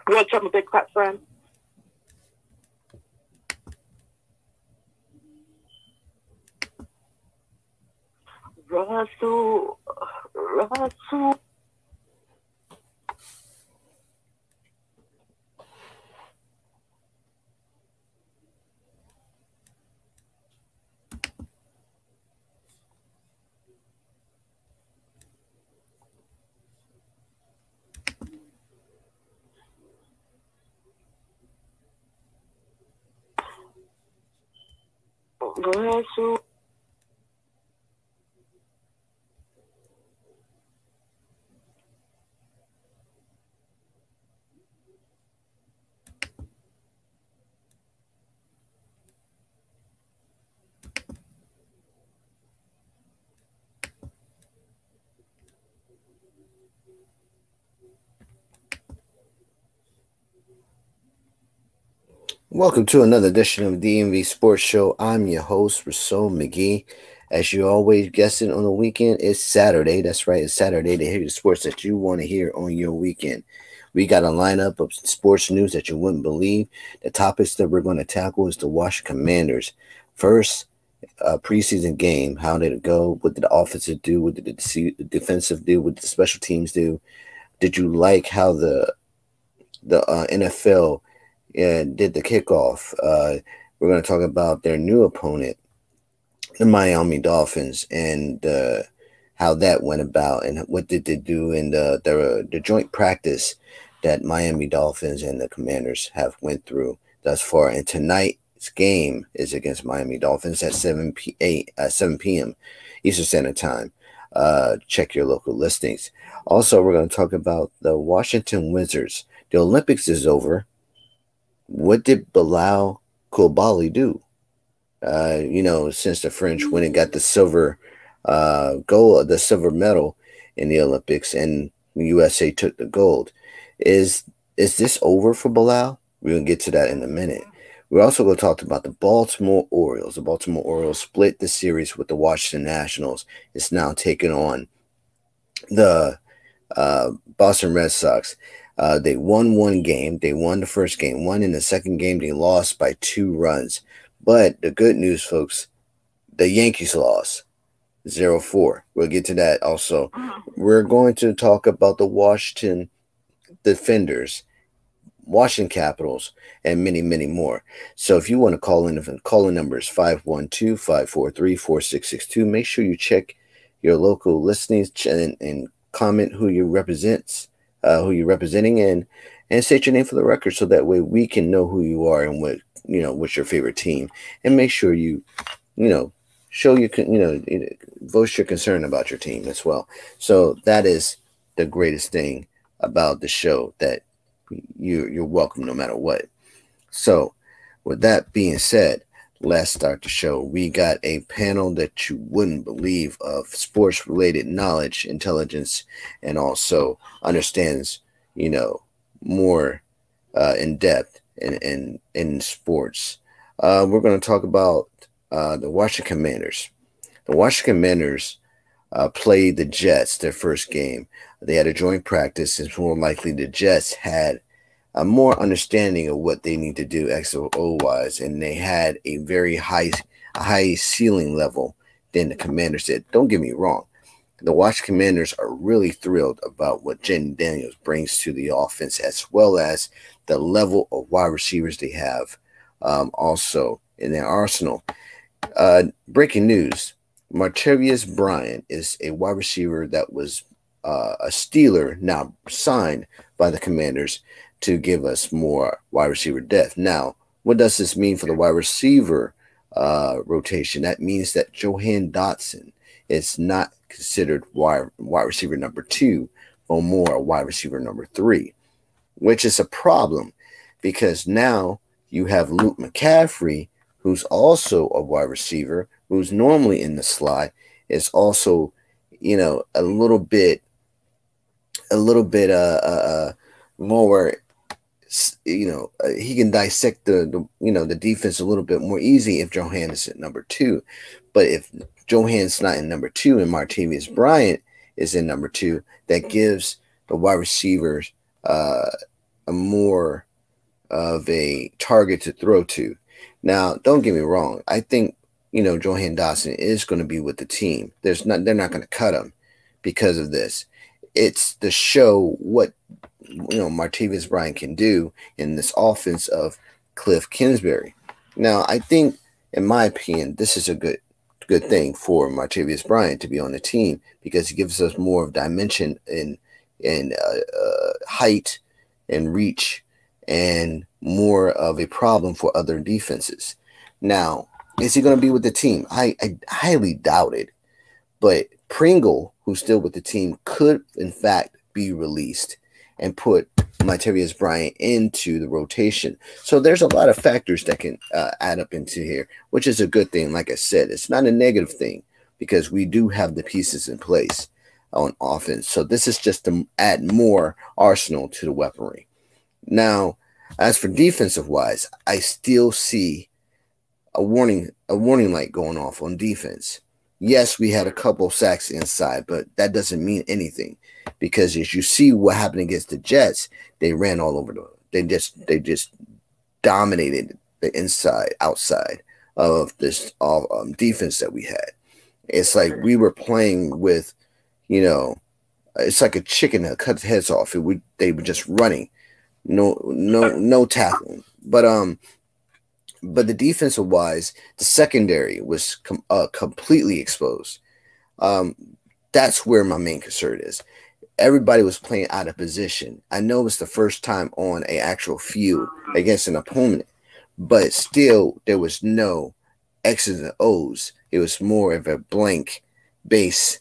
What's up, my big fat friend? Russell. Welcome to another edition of DMV Sports Show. I'm your host, Rasul McGee. As you always guessing on the weekend, it's Saturday. That's right, it's Saturday to hear the sports that you want to hear on your weekend. We got a lineup of sports news that you wouldn't believe. The topics that we're going to tackle is the Washington Commanders. First, preseason game. How did it go? What did the offensive do? What did the defensive do? What did the special teams do? Did you like how the NFL did the kickoff? We're going to talk about their new opponent, the Miami Dolphins, and how that went about, and what did they do in the joint practice that Miami Dolphins and the Commanders have went through thus far. And tonight's game is against Miami Dolphins at 7 p.m. Eastern Standard Time. Check your local listings. Also, we're going to talk about the Washington Wizards. The Olympics is over. What did BILAL COULIBILY do? Since the French went and got the silver medal in the Olympics, and USA took the gold. Is this over for BILAL? We're going to get to that in a minute. We're also going to talk about the Baltimore Orioles. The Baltimore Orioles split the series with the Washington Nationals. It's now taking on the Boston Red Sox. They won one game. They won the first game. One in the second game, they lost by 2 runs. But the good news, folks, the Yankees lost 0-4. We'll get to that also. We're going to talk about the Washington Defenders, Washington Capitals, and many, many more. So if you want to call in, call-in number is 512-543-4662. Make sure you check your local listings and comment who you represents. Who you're representing, and state your name for the record, so that way we can know who you are and what's your favorite team, and make sure you show voice your concern about your team as well. So that is the greatest thing about the show, that you're welcome no matter what. So with that being said, let's start the show. We got a panel that you wouldn't believe of sports-related knowledge, intelligence, and also understands, more in depth in sports. We're going to talk about the Washington Commanders. The Washington Commanders played the Jets their first game. They had a joint practice. It's more likely the Jets had a more understanding of what they need to do X or O wise, and they had a very high ceiling level than the Commanders did. Don't get me wrong. The Washington Commanders are really thrilled about what Jen Daniels brings to the offense, as well as the level of wide receivers they have also in their arsenal. Breaking news, Martavis Bryant is a wide receiver that was a Steeler, now signed by the Commanders to give us more wide receiver depth. Now, what does this mean for the wide receiver rotation? That means that Jahan Dotson is not considered wide receiver number 2, or more a wide receiver number 3, which is a problem, because now you have Luke McCaffrey, who's also a wide receiver, who's normally in the slot, is also, a little bit more. He can dissect the defense a little bit more easy if Jahan is at number 2. But if Jahan's not in number 2 and Martavis Bryant is in number 2, that gives the wide receivers a more of a target to throw to. Now, don't get me wrong. I think, Johan Dotson is going to be with the team. They're not going to cut him because of this. It's to show what, Martavis Bryant can do in this offense of Cliff Kingsbury. Now, I think, in my opinion, this is a good thing for Martavis Bryant to be on the team because he gives us more of dimension in height and reach and more of a problem for other defenses. Now, is he going to be with the team? I highly doubt it. But Pringle, who's still with the team, could, in fact, be released and put Martavis Bryant into the rotation. So there's a lot of factors that can add up into here, which is a good thing. Like I said, it's not a negative thing because we do have the pieces in place on offense. So this is just to add more arsenal to the weaponry. Now, as for defensive-wise, I still see a warning light going off on defense. Yes, we had a couple sacks inside, but that doesn't mean anything because as you see what happened against the Jets, they ran all over they just dominated the outside of this defense that we had. It's like we were playing with, it's like a chicken that cuts heads off. They were just running, no tackling. But the defensive wise, the secondary was completely exposed. That's where my main concern is. Everybody was playing out of position. I know it's the first time on an actual field against an opponent, but still there was no X's and O's. It was more of a blank base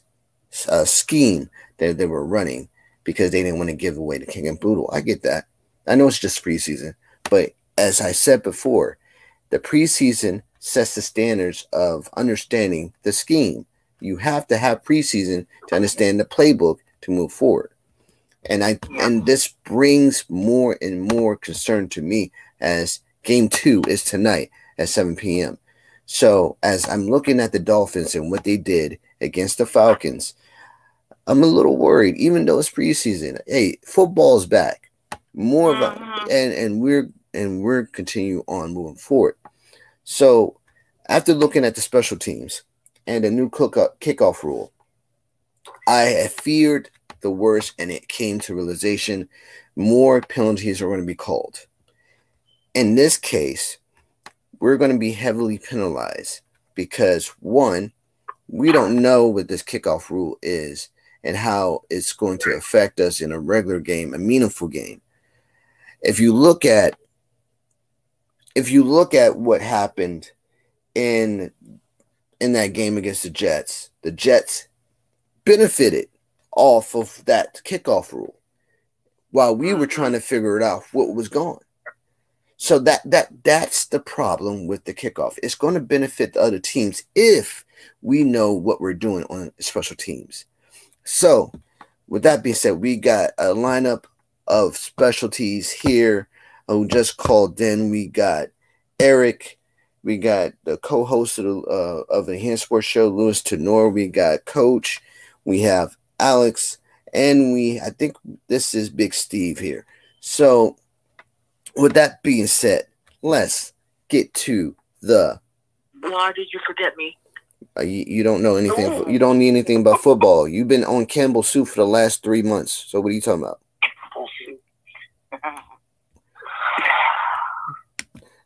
scheme that they were running because they didn't want to give away the king and boodle. I get that. I know it's just preseason, but as I said before, the preseason sets the standards of understanding the scheme. You have to have preseason to understand the playbook to move forward. And this brings more and more concern to me as game 2 is tonight at 7 p.m. So as I'm looking at the Dolphins and what they did against the Falcons, I'm a little worried, even though it's preseason. Hey, football's back. More of a, and we're continue on moving forward. So after looking at the special teams and the new kickoff rule, I feared the worst, and it came to realization more penalties are going to be called. In this case, we're going to be heavily penalized because, one, we don't know what this kickoff rule is and how it's going to affect us in a regular game, a meaningful game. If you look at what happened in that game against the Jets benefited off of that kickoff rule while we were trying to figure it out what was going. So that's the problem with the kickoff. It's going to benefit the other teams if we know what we're doing on special teams. So with that being said, we got a lineup of specialties here who just called in. We got Eric. We got the co-host of the Hand Sports Show, Louis Tenor. We got Coach. We have Alex. And I think this is Big Steve here. So with that being said, let's get to the... Why did you forget me? You don't know anything. You don't need anything about football. You've been on Campbell Soup for the last 3 months. So what are you talking about?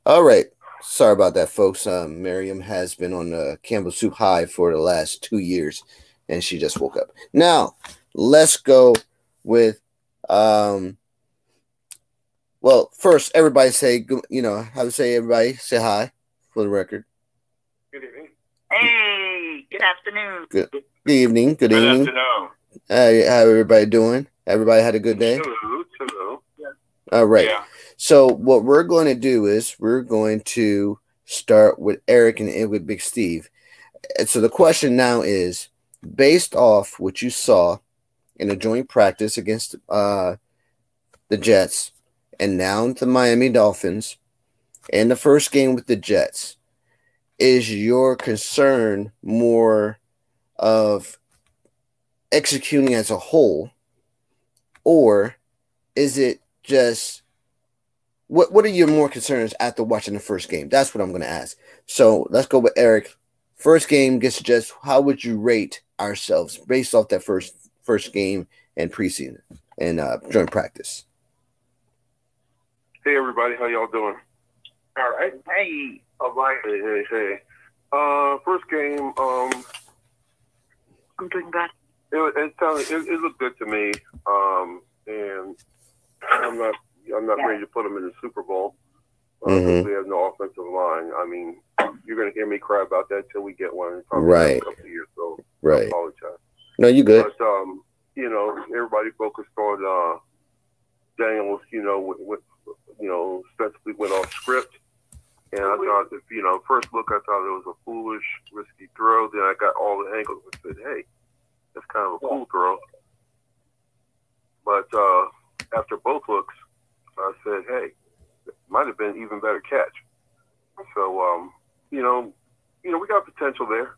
All right. Sorry about that, folks. Miriam has been on the Campbell Soup high for the last 2 years, and she just woke up. Now, let's go with... well, first, everybody say, how to say everybody. Say hi for the record. Good evening. Hey, good afternoon. Good evening. Good evening. Good afternoon. How everybody doing? Everybody had a good day? Hello. Yeah. All right. Yeah. So what we're going to do is we're going to start with Eric and end with Big Steve. And so the question now is, based off what you saw in a joint practice against the Jets and now the Miami Dolphins and the first game with the Jets, is your concern more of executing as a whole, or is it just what are your more concerns after watching the first game? That's what I'm going to ask. So let's go with Eric. First game gets just how would you rate ourselves based off that first game and preseason and during practice? Hey everybody, how y'all doing? All right. Hey. All right. Hey. First game. I'm doing good. It looked good to me. And I'm not ready to put them in the Super Bowl. We have no offensive line. I mean, you're going to hear me cry about that till we get one. Probably in a couple of years, so I apologize. No, you good. But, everybody focused on Daniels, ostensibly went off script. And I thought, first look, I thought it was a foolish, risky throw. Then I got all the angles and said, hey, that's kind of a cool throw. But after both looks, I said, hey, it might have been even better catch. So, we got potential there.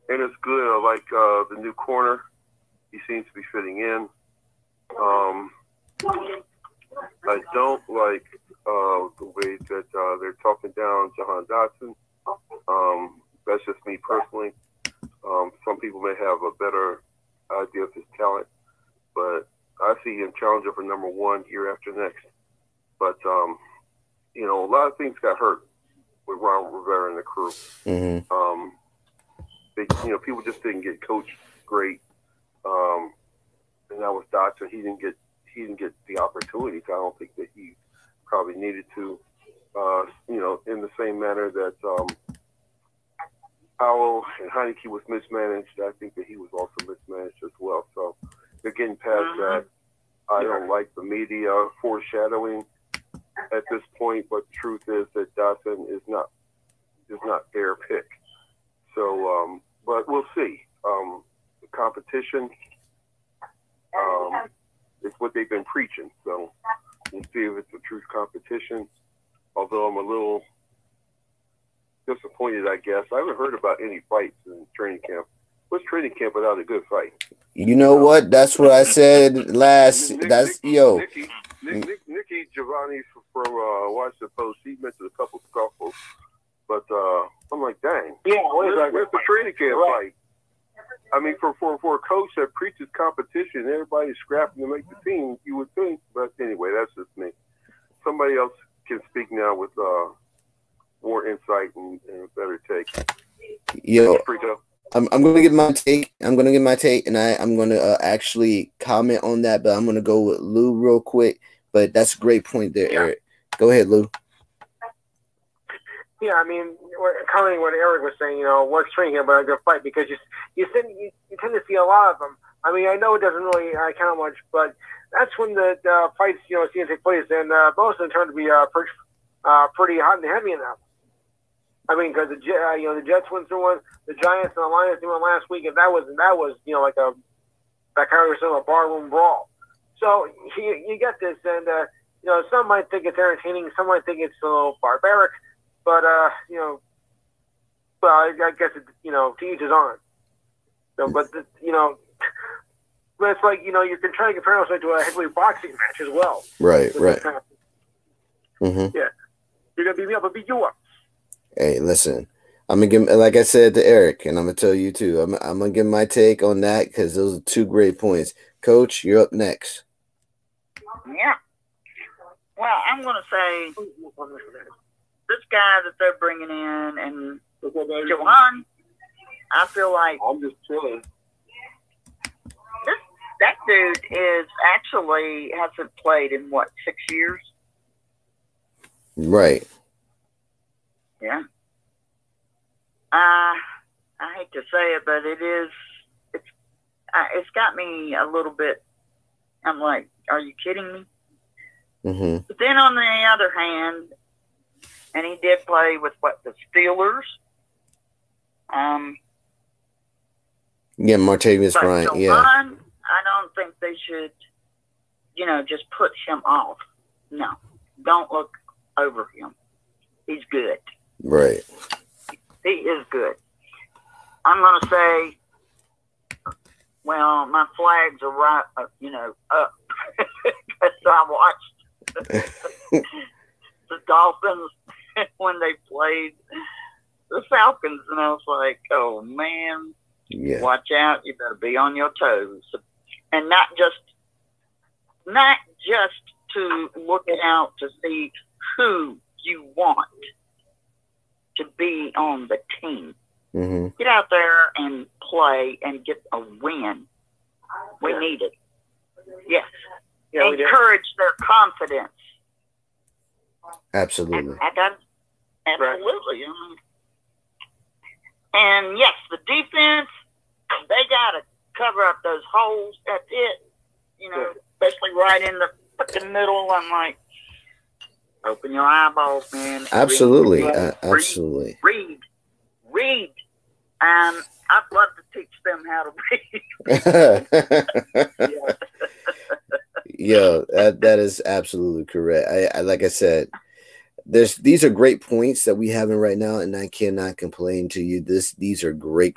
And it's good. I like the new corner. He seems to be fitting in. I don't like the way that they're talking down Jahan Dotson. That's just me personally. Some people may have a better idea of his talent, but I see him challenging for number one year after next. But, a lot of things got hurt with Ron Rivera and the crew. People just didn't get coached great. And that was Dotson. He didn't get the opportunities. I don't think that he probably needed to, in the same manner that Powell and Heineke was mismanaged. I think that he was also mismanaged as well. So they're getting past that. I don't like the media foreshadowing at this point, but the truth is that Dotson is not their pick. So, but we'll see. The competition is what they've been preaching. So we'll see if it's a true competition. Although I'm a little disappointed, I guess. I haven't heard about any fights in training camp. What's training camp without a good fight? You know what? That's what I said last. Nikki Giovanni from Washington Post. He mentioned a couple scuffles, but I'm like, dang. Yeah, where's the training camp fight? I mean, for a coach that preaches competition, everybody's scrapping to make the team. You would think, but anyway, that's just me. Somebody else can speak now with more insight and a better take. I'm going to give my take. And I'm going to actually comment on that, but I'm going to go with Lou real quick. But that's a great point there, Eric. Go ahead, Lou. Yeah, I mean, commenting what Eric was saying, what's training about a good fight, because you tend to see a lot of them. I mean, I know it doesn't really count much, but that's when the fights, seem to take place, and most of them turn to be pretty hot and heavy enough. I mean, because the Jets went through one, the Giants and the Lions through one last week, and that was like that kind of a barroom brawl. So you get this, and some might think it's entertaining, some might think it's a little barbaric, but well, I guess it, to each his own. But but it's like you can try to compare it to a heavyweight boxing match as well. Right. Yeah, you're gonna beat me up, I'll beat you up. Hey, listen, I'm gonna give, like I said to Eric, and I'm gonna tell you too. I'm gonna give my take on that because those are two great points. Coach, you're up next. Yeah. Well, I'm gonna say this guy that they're bringing in and Johan, I feel like I'm just chilling. That dude hasn't played in 6 years? Right. Yeah. I hate to say it, but it's got me a little bit. I'm like, are you kidding me? Mm-hmm. But then on the other hand, and he did play with the Steelers. Yeah, Martavis Bryant. Johan, yeah. I don't think they should, just put him off. No, don't look over him. He's good. Right. He is good. I'm going to say, well, my flags are right, up, because I watched. the Dolphins when they played the Falcons, and I was like, oh man, watch out! You better be on your toes, and not just to look out to see who you want to be on the team. Mm-hmm. Get out there and play and get a win. We need it. Yes. Yeah, encourage their confidence. Absolutely. Absolutely. And yes, the defense, they got to cover up those holes. That's it. You know, especially right in the fucking middle. I'm like, open your eyeballs, man. Absolutely. Absolutely. Read. And I'd love to teach them how to read. Yeah, that is absolutely correct. I like I said, these are great points that we have in right now, and I cannot complain to you. These are great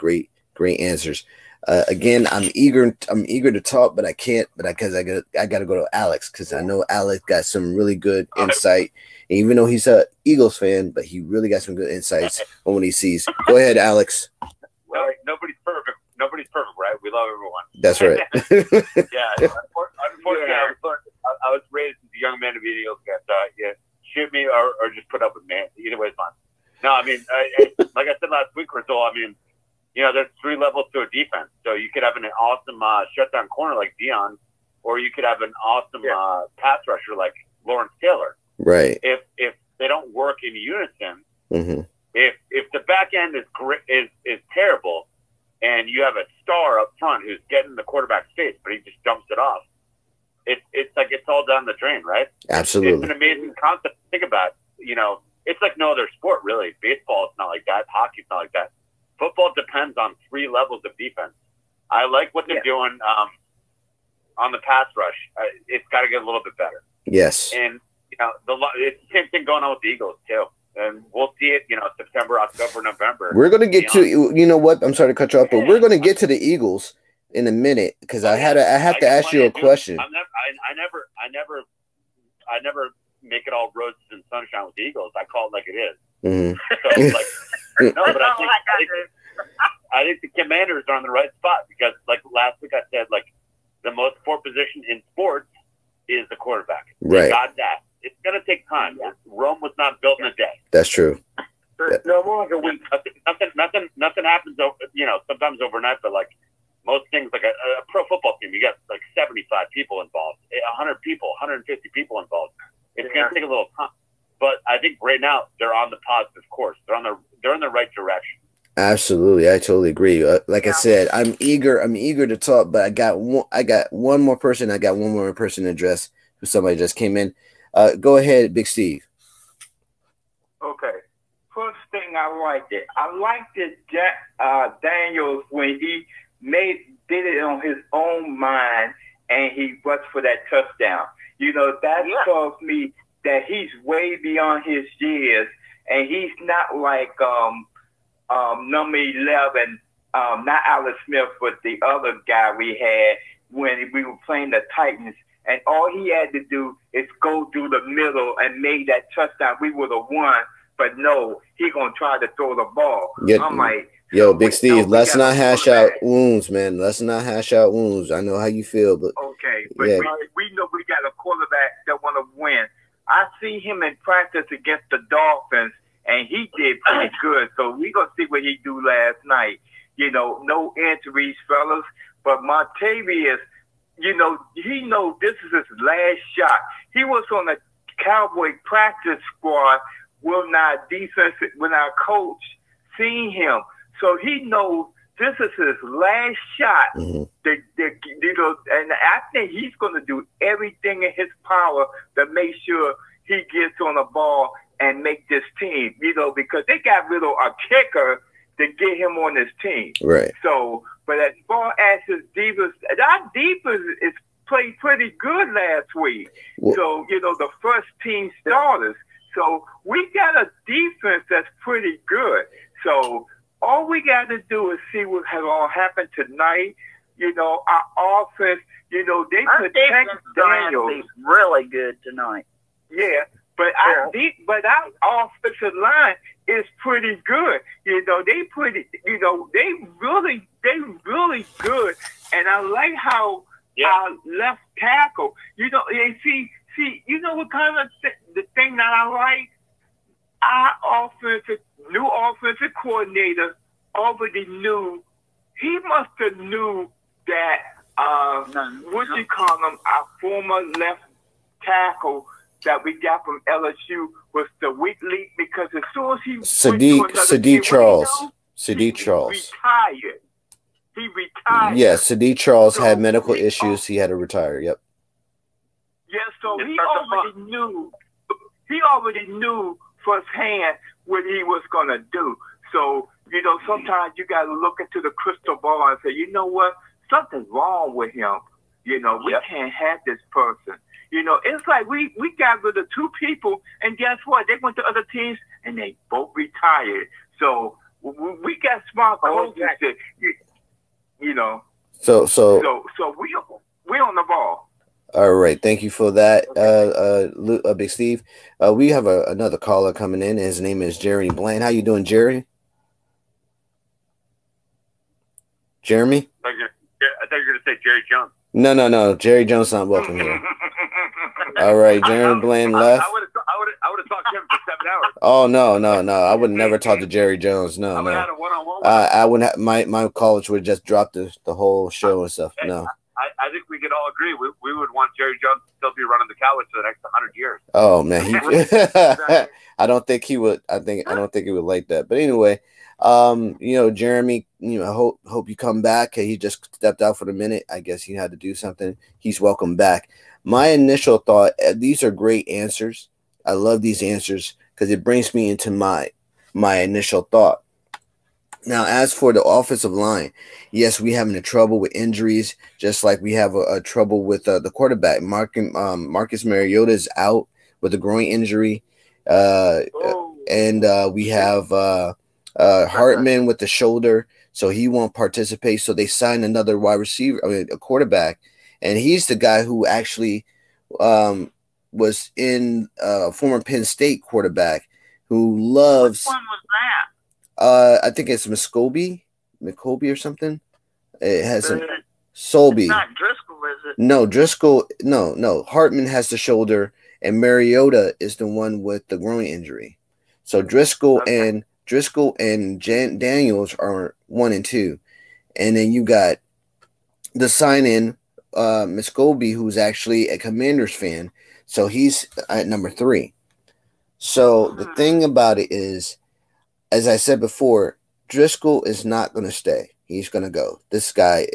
answers. Again, I'm eager to talk, but I can't. But I got to go to Alex, because I know Alex got some really good insight. And even though he's a Eagles fan, but he really got some good insights on what he sees. Go ahead, Alex. Well, nobody's perfect. Nobody's perfect, right? We love everyone. That's right. Yeah. Unfortunately, I was raised as a young man to be an Eagles fan. So shoot me or just put up with me. Either way is fine. No, I mean, like I said last week, Rizzo, I mean, you know, there's 3 levels to a defense. So you could have an awesome shutdown corner like Dion, or you could have an awesome pass rusher like Lawrence Taylor. Right. If they don't work in unison, mm-hmm. if the back end is terrible, and you have a star up front who's getting the quarterback's face, but he just dumps it off, it's like it's all down the drain, right? Absolutely. It's an amazing concept to think about. You know, it's like no other sport, really. Baseball is not like that. Hockey's not like that. Football depends on 3 levels of defense. I like what they're doing on the pass rush. It's got to get a little bit better. Yes. And, you know, it's the same thing going on with the Eagles, too. And we'll see it, you know, September, October, November. We're going to get to, you know what? I'm sorry to cut you off, but we're going to get to the Eagles in a minute, because I have to ask you a question. I never make it all roses and sunshine with the Eagles. I call it like it is. Mm-hmm. So, no, but I think the Commanders are on the right spot, because, like last week I said, like the most important position in sports is the quarterback. Right. They got that. It's going to take time. Rome was not built in a day. That's true. No more like a week. Nothing happens, you know, sometimes overnight, but like most things, like a pro football team, you got like 75 people involved, 100 people, 150 people involved. It's going to take a little time. But I think right now they're on the positive course. They're in the right direction. Absolutely, I totally agree. Like I said, I'm eager to talk, but I got one more person to address, who somebody just came in. Go ahead, Big Steve. Okay. First thing, I liked it. I liked it, Daniels, when he did it on his own mind, and he rushed for that touchdown. You know, that tells me that he's way beyond his years, and he's not like number 11, not Alex Smith, but the other guy we had when we were playing the Titans. And all he had to do is go through the middle and make that touchdown. We would have won, but no, he gonna try to throw the ball. I'm like, yo, Big Steve, let's not hash out wounds, man. Let's not hash out wounds. I know how you feel, but okay, but we know we got a quarterback that want to win. I see him in practice against the Dolphins, and he did pretty good. So we gonna see what he do last night. You know, no injuries, fellas. But Montavious, you know, he knows this is his last shot. He was on the Cowboy practice squad when our coach seen him. So he knows this is his last shot. Mm-hmm. You know, and I think he's going to do everything in his power to make sure he gets on the ball and make this team, you know, because they got rid of a kicker to get him on this team. Right. So, but as far as his defense, our defense is played pretty good last week. Well, so, you know, the first team starters. So we got a defense that's pretty good. So all we got to do is see what has all happened tonight. You know, our offense, you know, they protect Daniels. Really good tonight. Yeah, But our offensive line is pretty good. You know, they really good. And I like how our left tackle, you know, and see, you know what kind of the thing that I like? Our new offensive coordinator already knew. He must have knew that our former left tackle that we got from LSU was the weak link, because as soon as he Sadiq Charles. Retired. He retired. Yeah, Sadiq Charles had medical issues. He had to retire. Yep. Yeah, so he already knew firsthand what he was gonna do. So, you know, sometimes you gotta look into the crystal ball and say, you know what? Something's wrong with him. You know, we can't have this person. You know, it's like we got rid of two people, and guess what? They went to other teams, and they both retired. So we got smart coaches that, you know. So we on the ball. All right, thank you for that, Big Steve. We have another caller coming in. His name is Jeremy Bland. How you doing, Jerry? Jeremy? I thought you were going to say Jerry Jones. No. Jerry Jones not welcome here. All right, Jeremy Bland left. I would have talked to him for 7 hours. Oh no. I would never talk to Jerry Jones. No. I would have had a one-on-one. I wouldn't have, my college would just drop the whole show and stuff. No. I think we could all agree we would want Jerry Jones to still be running the Cowboys for the next 100 years. Oh man, I don't think he would. I don't think he would like that. But anyway, you know, Jeremy, you know, hope you come back. He just stepped out for a minute. I guess he had to do something. He's welcome back. My initial thought: these are great answers. I love these answers because it brings me into my initial thought. Now, as for the offensive line, yes, we having a trouble with injuries, just like we have a trouble with the quarterback. Marcus Mariota is out with a groin injury, and we have Hartman with the shoulder, so he won't participate. So they signed another wide receiver, a quarterback, and he's the guy who actually was in former Penn State quarterback who loves. Which one was that? I think it's McCoby or something. It has some Solby. It's not Driscoll, is it? No, Driscoll. No. Hartman has the shoulder, and Mariota is the one with the groin injury. So Driscoll and Daniels are 1 and 2, and then you got the sign-in McCoby, who's actually a Commanders fan, so he's at number 3. So the thing about it is, as I said before, Driscoll is not going to stay. He's going to go. This guy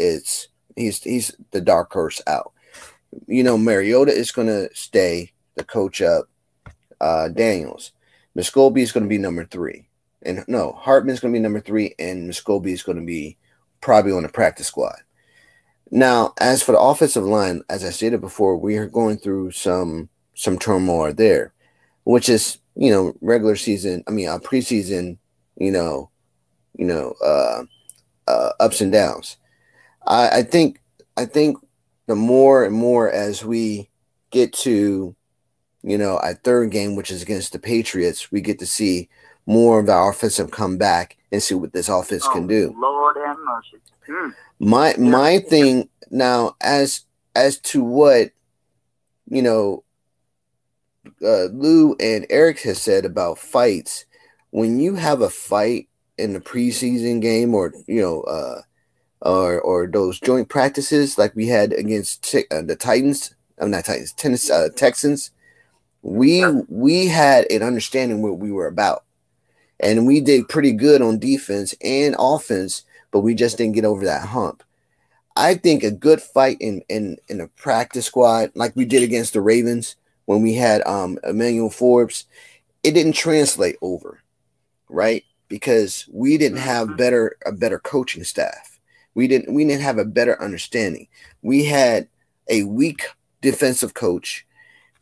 he's the dark horse out. You know, Mariota is going to stay the coach up. Daniels. Muscovy is going to be number 3. And no, Hartman's going to be number 3, and Muscovy is going to be probably on the practice squad. Now, as for the offensive line, as I stated before, we are going through some turmoil there, which is, you know, regular season. I mean, preseason. Ups and downs. I think the more and more as we get to, you know, our third game, which is against the Patriots, we get to see more of our offensive come back and see what this offense can do. Lord have mercy. My thing now, as to what, you know, Lou and Eric has said about fights. When you have a fight in the preseason game, or you know, or those joint practices like we had against the Titans, Texans, we had an understanding what we were about, and we did pretty good on defense and offense, but we just didn't get over that hump. I think a good fight in a practice squad like we did against the Ravens when we had Emmanuel Forbes, it didn't translate over. Right, because we didn't have a better coaching staff. We didn't have a better understanding. We had a weak defensive coach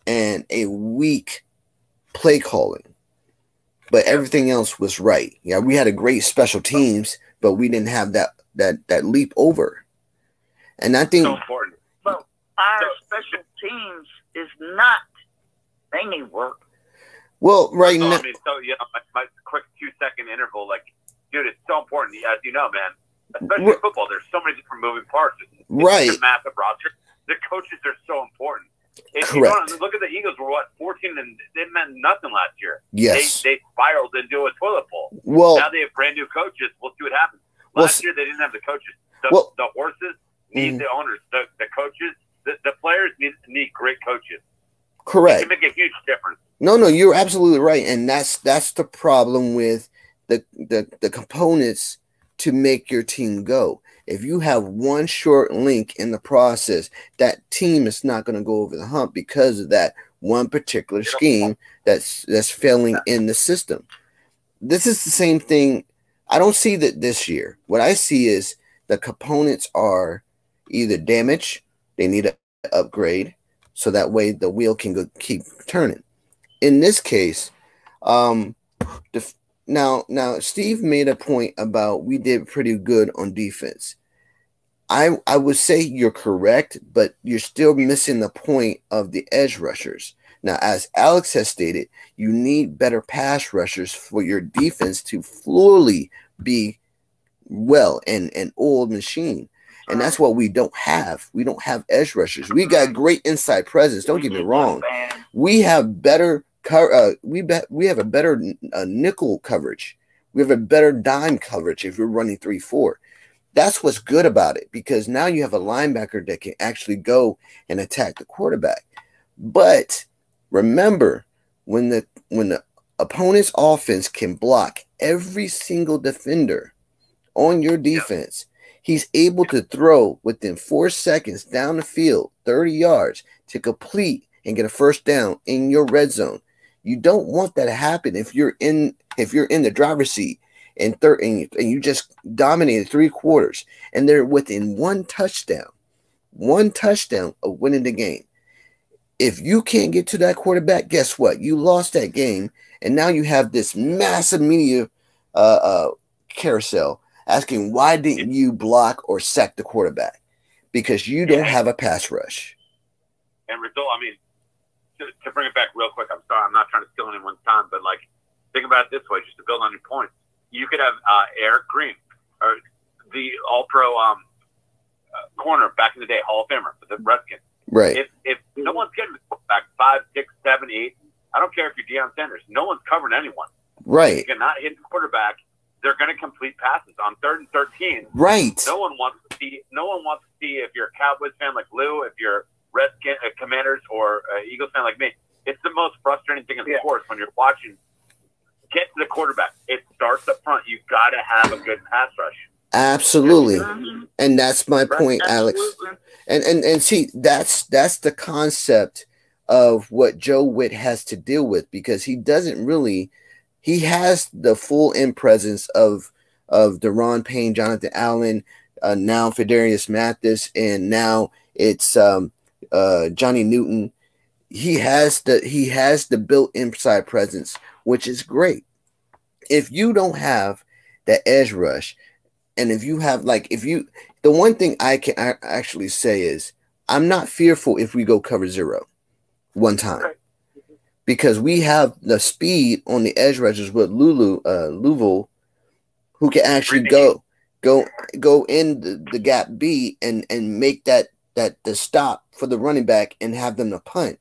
and a weak play calling, but everything else was right. Yeah, we had a great special teams, but we didn't have that leap over. And I think so important. Well, our special teams is not. They need work. Well, right now, I mean, so my quick 2-second interval, like, dude, it's so important. As you know, man, especially in football, there's so many different moving parts. It's a massive roster. The coaches are so important. Correct. You know, look at the Eagles. Were 14 and they meant nothing last year. Yes. They spiraled into a toilet bowl. Well, now they have brand new coaches. We'll see what happens. Last year they didn't have the coaches. The horses need the owners. The coaches, the players need great coaches. Correct. It can make a huge difference. No, you're absolutely right, and that's the problem with the components to make your team go. If you have one short link in the process, that team is not going to go over the hump because of that one particular scheme that's failing in the system. This is the same thing. I don't see that this year. What I see is the components are either damaged, they need to upgrade, so that way the wheel can keep turning. In this case, now Steve made a point about we did pretty good on defense. I would say you're correct, but you're still missing the point of the edge rushers. Now, as Alex has stated, you need better pass rushers for your defense to fully be well and an oiled machine. And that's what we don't have. We don't have edge rushers. We got great inside presence. Don't get me wrong. We have better we have a better nickel coverage. We have a better dime coverage if we're running 3-4. That's what's good about it, because now you have a linebacker that can actually go and attack the quarterback. But remember, when the opponent's offense can block every single defender on your defense, he's able to throw within 4 seconds down the field, 30 yards, to complete and get a first down in your red zone. You don't want that to happen if you're in the driver's seat and you just dominated 3 quarters and they're within one touchdown of winning the game. If you can't get to that quarterback, guess what? You lost that game, and now you have this massive media carousel asking, why didn't you block or sack the quarterback? Because you don't have a pass rush. And result, I mean, to bring it back real quick, I'm sorry, I'm not trying to steal anyone's time, but like, think about it this way, just to build on your points. You could have Eric Green, or the All-Pro corner back in the day, Hall of Famer for the Redskins. Right. If no one's getting the quarterback 5, 6, 7, 8, I don't care if you're Deion Sanders. No one's covering anyone. Right. If you're not hitting the quarterback, they're going to complete passes on 3rd and 13. Right. No one wants to see if you're a Cowboys fan like Lou, if you're Redskins, Commanders, or Eagles fan like me. It's the most frustrating thing in the course when you're watching. Get to the quarterback. It starts up front. You've got to have a good pass rush. Absolutely. And that's my point, Alex. And see, that's the concept of what Joe Witt has to deal with, because he doesn't really, he has the full in presence of Deron Payne, Jonathan Allen, now Fedarius Mathis, and now it's Johnny Newton. He has the built inside presence, which is great. If you don't have that edge rush, and if you have the one thing I can actually say is I'm not fearful if we go cover 0 one time, because we have the speed on the edge rushers with Louisville, who can actually go in the gap B and make that the stop for the running back and have them to punt.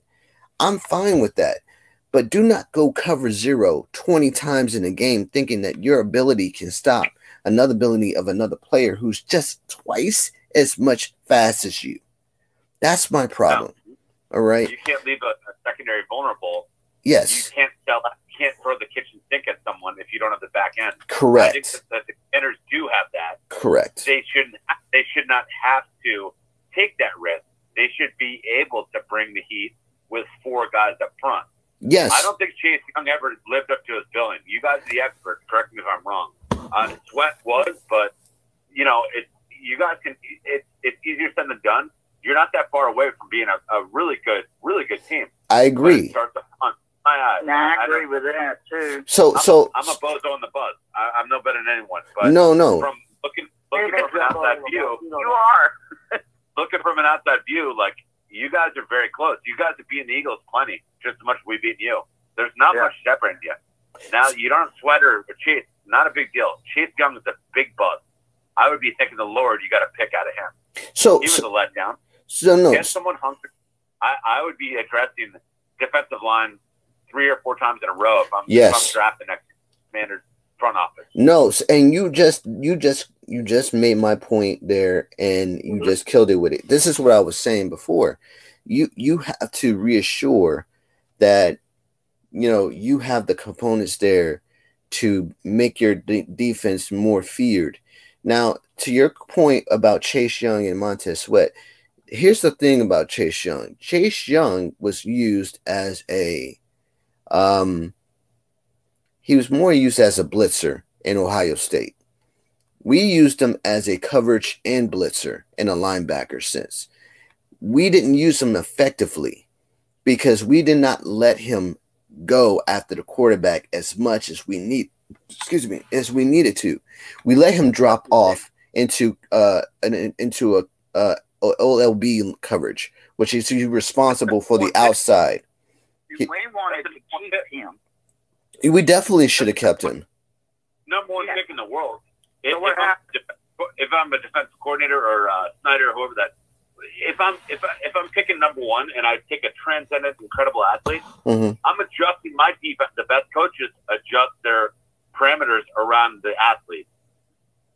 I'm fine with that. But do not go cover 0 20 times in a game thinking that your ability can stop another ability of another player who's just twice as much fast as you. That's my problem. No. All right. You can't leave a secondary vulnerable. Yes. You can't throw the kitchen sink at someone if you don't have the back end. Correct. I think that the Commanders do have that. Correct. They should not have to take that risk. They should be able to bring the heat with 4 guys up front. Yes. I don't think Chase Young ever lived up to his billing. You guys are the experts. Correct me if I'm wrong. Sweat was, but you guys can. It's easier said than done. You're not that far away from being a really good team. I agree. Starts to hunt. I agree with that too. So I'm a bozo in the buzz. I'm no better than anyone. But no. From looking from an outside view, you are. Looking from an outside view, like, you guys are very close. You guys have beaten the Eagles plenty, just as much as we've beaten you. There's not much separating you. Now, you don't have Sweater or Chase. Not a big deal. Chase Young is a big bug. I would be thinking the Lord, you got to pick out of him. So he was a letdown. So no. Get someone hungry. I would be addressing the defensive line 3 or 4 times in a row if I'm drafting next Commanders front office. No, and you just made my point there, and you just killed it with it. This is what I was saying before. You have to reassure that you have the components there to make your defense more feared. Now, to your point about Chase Young and Montez Sweat, here's the thing about Chase Young. Chase Young was used as a he was more used as a blitzer in Ohio State. We used him as a coverage and blitzer in a linebacker sense. We didn't use him effectively because we did not let him go after the quarterback as much as we needed to. We let him drop off into a OLB coverage, which is responsible for the outside. We wanted to keep him. We definitely should have kept him. Number 1 pick in the world. If I'm a defensive coordinator or Snyder or whoever that, if I'm picking number 1 and I take a transcendent, incredible athlete, I'm adjusting my defense. The best coaches adjust their parameters around the athlete.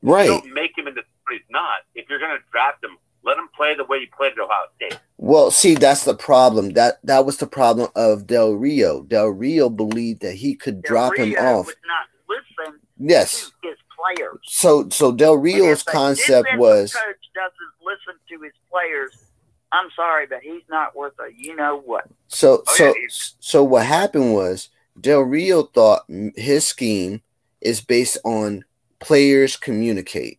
Right. Don't make him into something he's not. If you're going to draft him, let him play the way he played at Ohio State. Well, see, that's the problem. That was the problem of Del Rio. Del Rio believed that he could drop him off. Would not listen yes. to his players. So Del Rio's concept was coach doesn't listen to his players. I'm sorry, but he's not worth a what. So what happened was Del Rio thought his scheme is based on players communicate.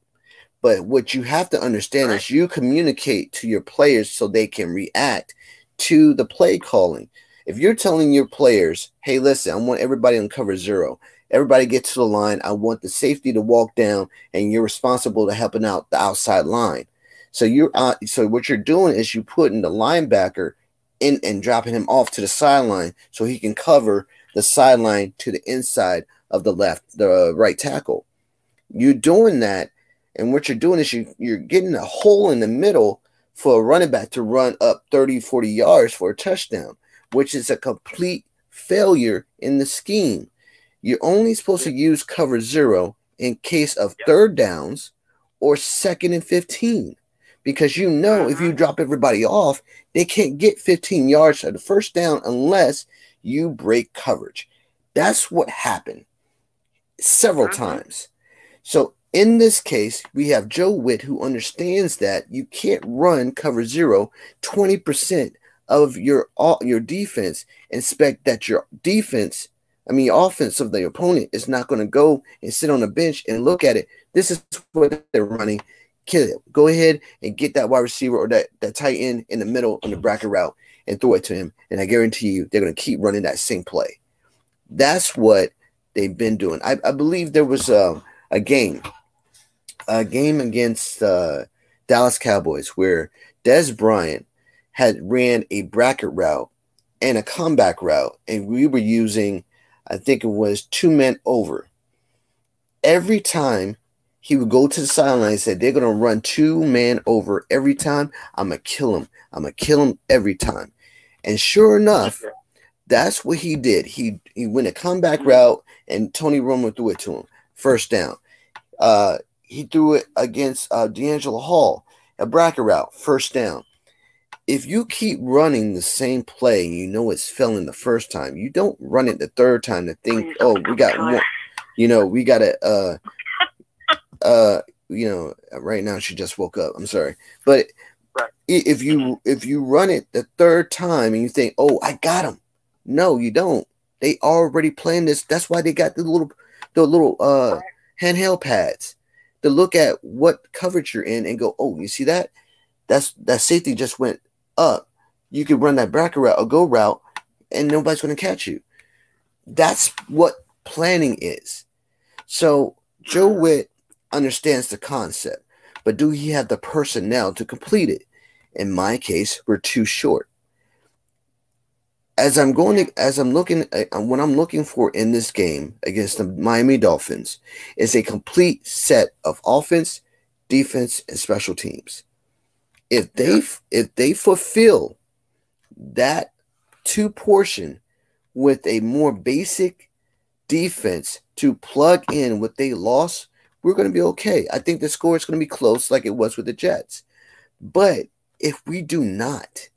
But what you have to understand is you communicate to your players so they can react to the play calling. If you're telling your players, hey, listen, I want everybody on cover 0. Everybody get to the line. I want the safety to walk down, and you're responsible to helping out the outside line. So so what you're doing is you putting the linebacker in and dropping him off to the sideline so he can cover the sideline to the inside of the right tackle. You're doing that. And what you're doing is you're getting a hole in the middle for a running back to run up 30, 40 yards for a touchdown, which is a complete failure in the scheme. You're only supposed to use cover 0 in case of 3rd downs or 2nd and 15, because if you drop everybody off, they can't get 15 yards at the 1st down unless you break coverage. That's what happened several times. So in this case, we have Joe Witt, who understands that you can't run cover 0 20% of your defense and expect that your offense of the opponent is not going to go and sit on the bench and look at it. This is what they're running. Kill it. Go ahead and get that wide receiver or that tight end in the middle on the bracket route and throw it to him. And I guarantee you they're going to keep running that same play. That's what they've been doing. I believe there was a game against Dallas Cowboys where Dez Bryant had ran a bracket route and a comeback route, and we were using, I think it was 2 men over. Every time he would go to the sideline and said, they're going to run 2 men over every time. I'm going to kill him. I'm going to kill him every time. And sure enough, that's what he did. He went a comeback route, and Tony Romo threw it to him. 1st down. He threw it against D'Angelo Hall, a bracket route, 1st down. If you keep running the same play and you know it's failing the 1st time, you don't run it the 3rd time to think, oh, we got more. We got to, right now she just woke up. I'm sorry. But if you run it the 3rd time and you think, oh, I got him. No, you don't. They already playing this. That's why they got the little handheld pads to look at what coverage you're in and go, oh, you see that? That safety just went up. You could run that bracket route or go route, and nobody's going to catch you. That's what planning is. So Joe Witt understands the concept, but do he have the personnel to complete it? In my case, we're too short. as I'm what I'm looking for in this game against the Miami Dolphins is a complete set of offense, defense, and special teams. If they fulfill that two portion with a more basic defense to plug in what they lost, we're going to be okay. I think the score is going to be close like it was with the Jets. But if we do not,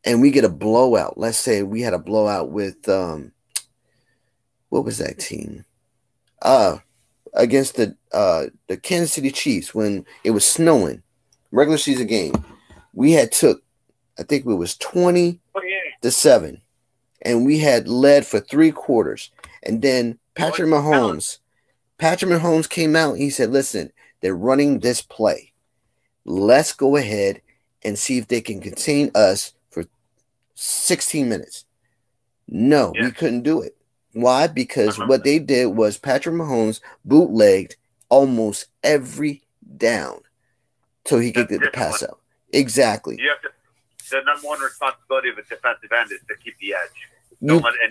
and we get a blowout, let's say we had a blowout with, what was that team? Against the Kansas City Chiefs when it was snowing, regular season game. We had took, I think it was 20-7, and we had led for 3 quarters. And then Patrick Mahomes came out and he said, listen, they're running this play. Let's go ahead and see if they can contain us for 16 minutes. No, we couldn't do it. Why? Because what they did was Patrick Mahomes bootlegged almost every down so he could get the pass out. Exactly. You have to, the number one responsibility of a defensive end is to keep the edge.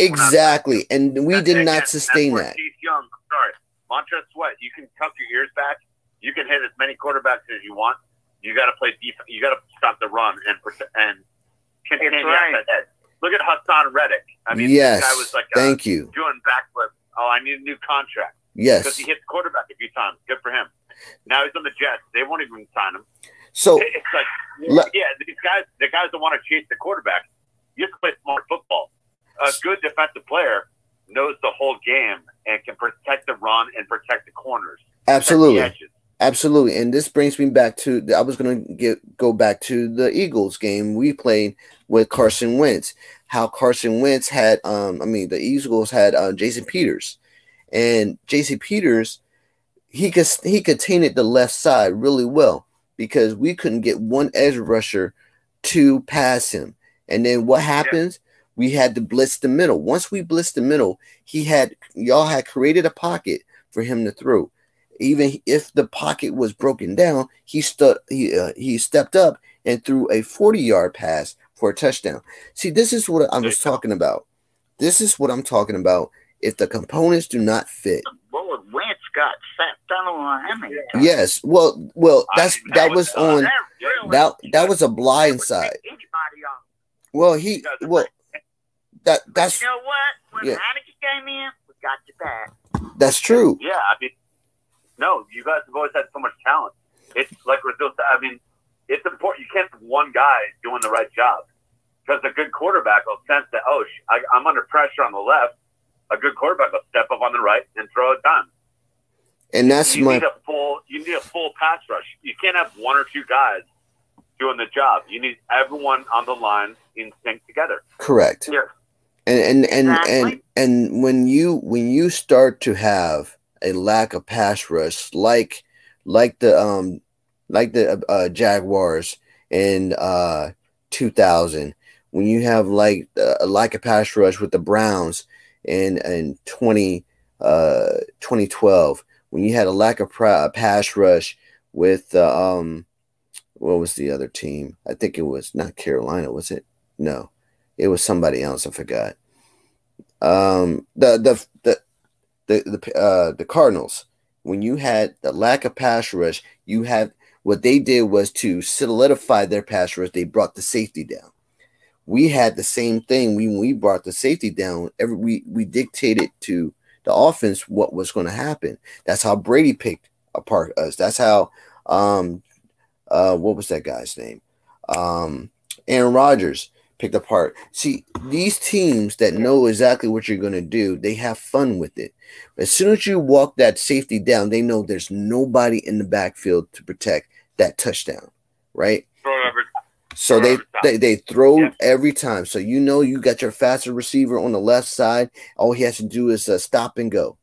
Exactly. And we did not sustain that. Chief Young, sorry. Montrezl Sweat, you can tuck your ears back. You can hit as many quarterbacks as you want. You got to play defense. You got to stop the run and continue that edge. Look at Hassan Reddick. I mean, yes, this guy was like doing backflips. Oh, I need a new contract. Yes. Because he hit the quarterback a few times. Good for him. Now he's on the Jets. They won't even sign him. So it's like, these guys, the guys that want to chase the quarterback, you have to play smart football. A good defensive player knows the whole game and can protect the run and protect the corners. Absolutely. Absolutely. And this brings me back to, I was going to go back to the Eagles game we played with Carson Wentz. How Carson Wentz had, the Eagles had Jason Peters. And Jason Peters, he contained the left side really well because we couldn't get one edge rusher to pass him. And then what happens? We had to blitz the middle. Once we blitzed the middle, y'all had created a pocket for him to throw. Even if the pocket was broken down, he stepped up and threw a 40-yard pass for a touchdown. See, this is what I was talking about. This is what I'm talking about. If the components do not fit. Well, Wentz got sat down on him. Yes. Well, that was a blind side. Well, that's you know what? When Heineke came in, we got you back. That's true. Yeah, I mean, no, you guys have always had so much talent. It's like it's important. You can't have one guy doing the right job because a good quarterback will sense that, I'm under pressure on the left. A good quarterback will step up on the right and throw it down. And that's you need a full pass rush. You can't have one or two guys doing the job. You need everyone on the line in sync together. Correct. Yeah. And when you start to have a lack of pass rush like the Jaguars in 2000, when you have like a lack of pass rush with the Browns in 2012, when you had a lack of pass rush with what was the other team? I think it was not Carolina, was it? No, it was somebody else. I forgot. The Cardinals. When you had the lack of pass rush, you had what they did was to solidify their pass rush. They brought the safety down. We had the same thing. When we brought the safety down, we dictated to the offense what was going to happen. That's how Brady picked apart us. That's how what was that guy's name? Aaron Rodgers picked apart. See, these teams that know exactly what you're going to do, they have fun with it. As soon as you walk that safety down, they know there's nobody in the backfield to protect that touchdown, right? So they throw every time. So you know you got your faster receiver on the left side. All he has to do is stop and go.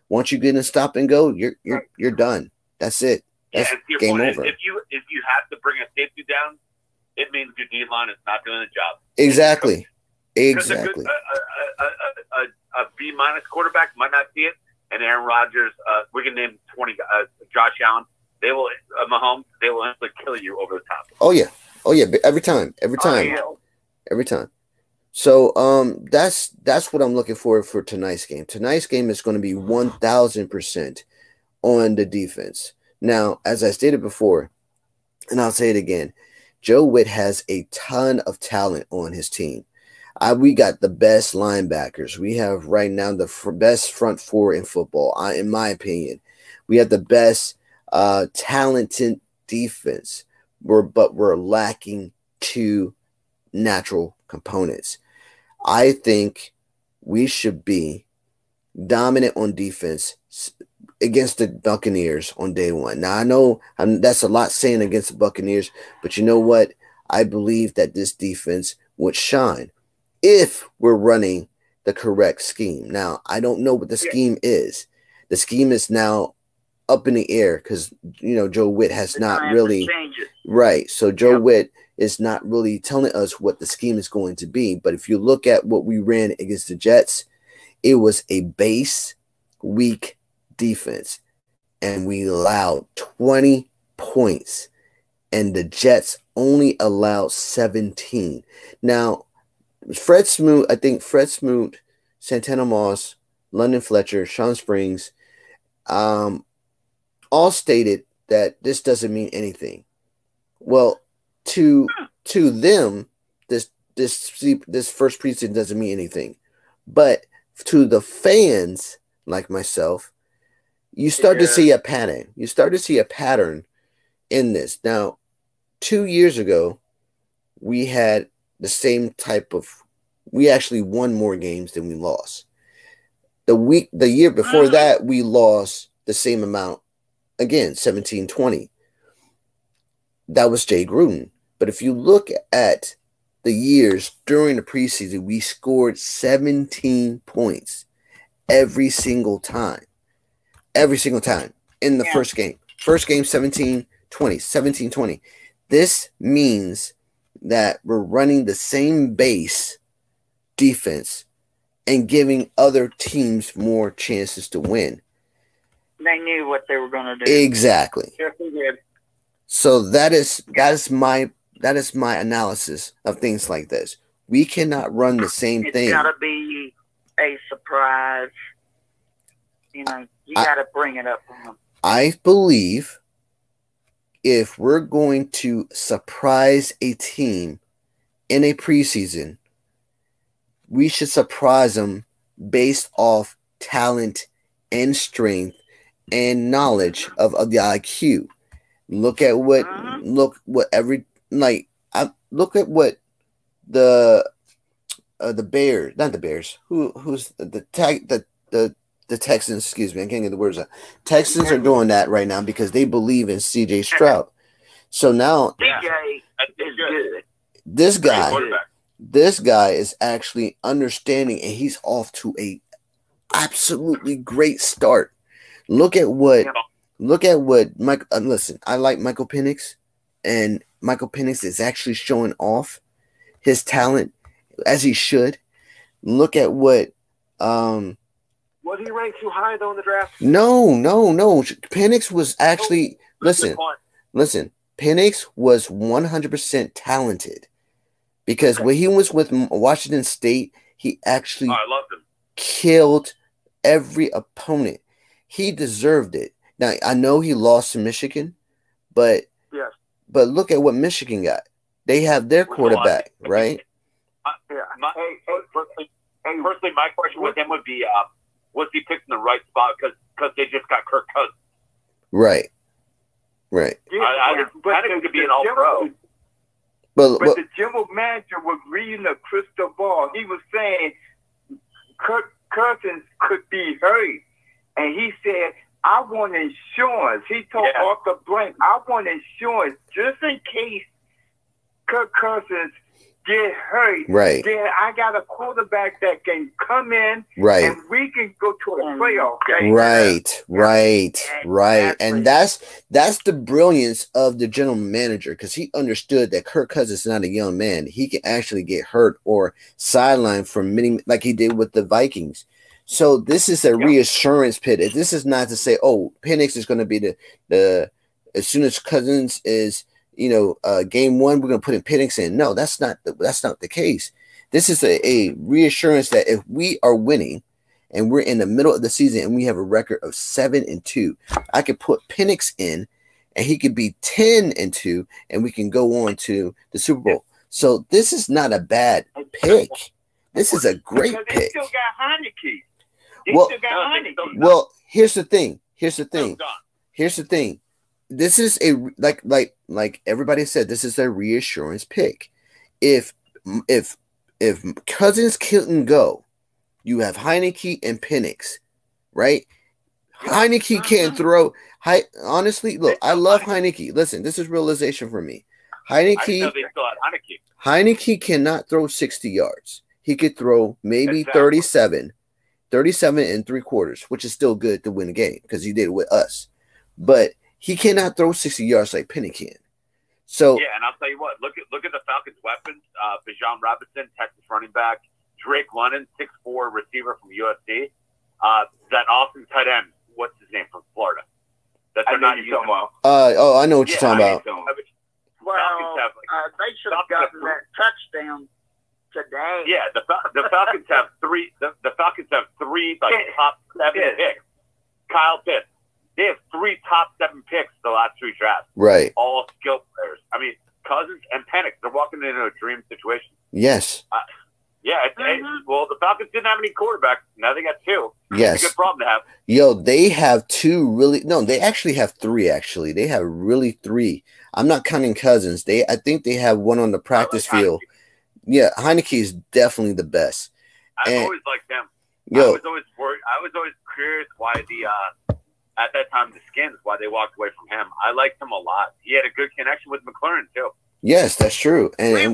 Once you get in stop and go, you're done. That's it. That's game over. If you have to bring a safety down, it means your D line is not doing the job. Exactly. Exactly. A B- quarterback might not see it, and Aaron Rodgers. We can name 20. Josh Allen. They will. Mahomes. They will actually kill you over the top. Oh yeah. Every time. So that's what I'm looking for tonight's game. Tonight's game is going to be 1000% on the defense. Now, as I stated before, and I'll say it again, Joe Witt has a ton of talent on his team. We got the best linebackers. We have right now the best front four in football, in my opinion. We have the best talented defense, but we're lacking two natural components. I think we should be dominant on defense against the Buccaneers on day one. Now, I know that's a lot saying against the Buccaneers, but you know what? I believe that this defense would shine if we're running the correct scheme. Now, I don't know what the scheme is. The scheme is now up in the air because, you know, Joe Witt has not really – right. So Joe Witt is not really telling us what the scheme is going to be. But if you look at what we ran against the Jets, it was a base weak defense, and we allowed 20 points, and the Jets only allowed 17. Now, Fred Smoot, Santana Moss, London Fletcher, Sean Springs, all stated that this doesn't mean anything. Well, to them, this first preseason doesn't mean anything, but to the fans like myself, you start to see a pattern. You start to see a pattern in this. Now, 2 years ago, we had the same type of. We actually won more games than we lost. The year before that, we lost the same amount. Again, 17-20. That was Jay Gruden. But if you look at the years during the preseason, we scored 17 points every single time. Every single time in the first game. First game, 17-20, 17-20. This means that we're running the same base defense and giving other teams more chances to win. They knew what they were going to do. Exactly. Yes, they did. So that is my analysis of things like this. We cannot run the same thing. It's got to be a surprise. You know, you got to bring it up on them. I believe if we're going to surprise a team in a preseason, we should surprise them based off talent and strength and knowledge of the IQ. Look at what the Bears, not the Bears. Who's the Texans, excuse me, I can't get the words out. Texans are doing that right now because they believe in CJ Stroud. So now CJ is good. This guy is actually understanding, and he's off to a absolutely great start. Look at what Mike. Listen, I like Michael Penix, and Michael Penix is actually showing off his talent as he should. Look at what. Was he ranked too high though in the draft? No. Penix was actually listen. Penix was 100% talented because when he was with Washington State, he actually killed every opponent. He deserved it. Now I know he lost to Michigan, but look at what Michigan got. They have their quarterback, right? Personally, my question with him would be, was he picked in the right spot because they just got Kirk Cousins? Right. I think he could be an all-pro. But the general manager was reading a crystal ball. He was saying Kirk Cousins could be hurt. And he said, I want insurance. He told Arthur Blank, I want insurance just in case Kirk Cousins get hurt. Right. Then I got a quarterback that can come in and we can go to a playoff game. Right. And that's the brilliance of the general manager because he understood that Kirk Cousins is not a young man. He can actually get hurt or sidelined for many, like he did with the Vikings. So this is a reassurance pit. This is not to say, oh, Penix is going to be the as soon as Cousins is, game one, we're going to put in Penix in. No, that's not the case. This is a reassurance that if we are winning and we're in the middle of the season and we have a record of 7-2, I could put Penix in and he could be 10-2 and we can go on to the Super Bowl. So this is not a bad pick. This is a great pick. They still got Heineke. Well, here's the thing. Here's the thing. This is a like everybody said, this is a reassurance pick. If Cousins couldn't go, you have Heineke and Penix, right? Heineke can't throw. Honestly, look, I love Heineke. Listen, this is realization for me. Heineke cannot throw 60 yards. He could throw maybe 37 and 3/4, which is still good to win a game because he did it with us. But he cannot throw 60 yards like Penny can. So yeah, and I'll tell you what, look at the Falcons' weapons. Bijan Robinson, Texas running back, Drake London, 6'4" receiver from USC. That awesome tight end, what's his name, from Florida? That they're not using. I know what you're talking about. Well, they should have gotten that touchdown today. Yeah, the Falcons have three. The Falcons have three top 7 picks. Kyle Pitts. They have 3 top 7 picks the last 3 drafts. Right. All skilled players. I mean, Cousins and Penix. They're walking into a dream situation. Yes. Well, the Falcons didn't have any quarterbacks. Now they got 2. Yes. It's a good problem to have. Yo, they have 2 really. No, they actually have 3. Actually, they have really 3. I'm not counting Cousins. I think they have one on the practice field. Yeah, Heineke is definitely the best. I've always liked him. Yo, I was always worried. I was always curious why at that time the Skins, why they walked away from him. I liked him a lot. He had a good connection with McLaurin too. Yes, that's true. And we